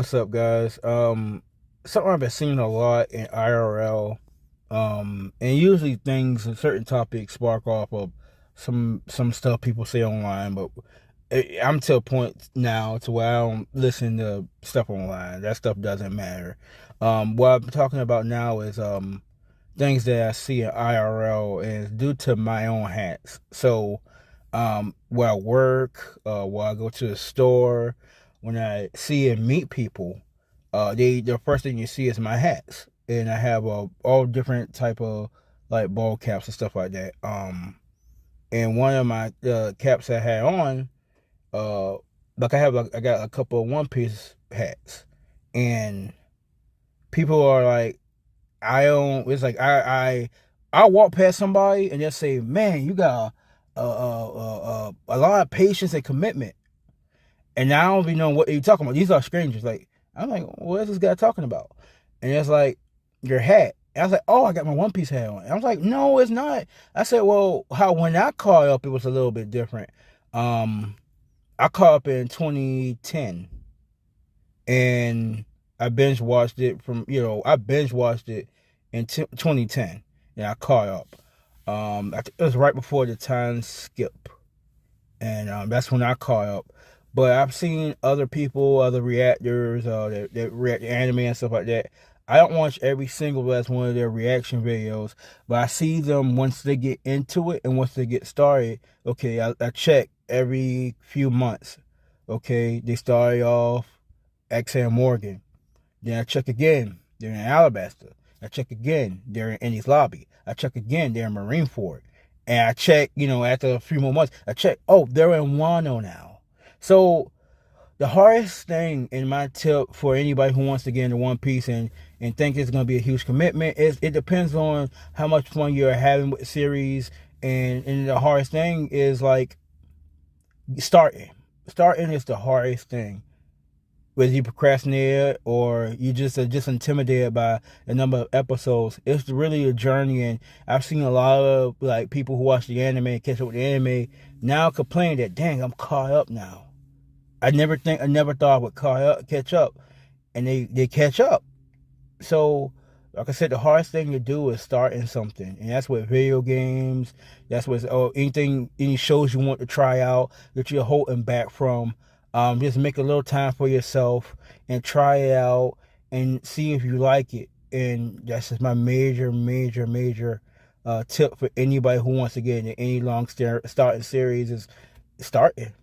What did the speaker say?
What's up, guys? Something I've been seeing a lot in IRL, and usually things and certain topics spark off of some stuff people say online, but I'm to a point now to where I don't listen to stuff online. That stuff doesn't matter. What I'm talking about now is things that I see in IRL is due to my own hats. So, where I work, where I go to the store, when I see and meet people, the first thing you see is my hats, and I have all different type of like ball caps and stuff like that. And one of my caps I had on, uh, I got a couple of one piece hats, and people are like, I don't. It's like I walk past somebody and just say, "Man, you got a lot of patience and commitment." And I don't even know what you're talking about. These are strangers. Like I'm like, what is this guy talking about? And it's like your hat. And I was like, oh, I got my one piece hat on. And I was like, no, it's not. I said, well, how when I caught up, it was a little bit different. Um, I caught up in 2010, and I binge watched it I binge watched it in 2010, and I caught up. I think it was right before the time skip, and that's when I caught up. But I've seen other people, other reactors, that react to anime and stuff like that. I don't watch every single last one of their reaction videos, but I see them once they get into it and once they get started. Okay, I check every few months. Okay, they started off XM Morgan. Then I check again. They're in Alabaster. I check again. They're in Ennie's Lobby. I check again. They're in Marineford. And I check, after a few more months, I check, oh, they're in Wano now. So the hardest thing in my tip for anybody who wants to get into One Piece and think it's going to be a huge commitment is it depends on how much fun you're having with the series. And the hardest thing is like starting. Starting is the hardest thing, whether you procrastinate or you just are just intimidated by the number of episodes. It's really a journey, and I've seen a lot of like people who watch the anime and catch up with the anime now complain that dang, I'm caught up now. I never thought I would catch up, and they catch up. So like I said, the hardest thing to do is starting something, and that's what video games. That's what any shows you want to try out that you're holding back from. Just make a little time for yourself and try it out and see if you like it. And that's just my major, major, major tip for anybody who wants to get into any long starting series is starting.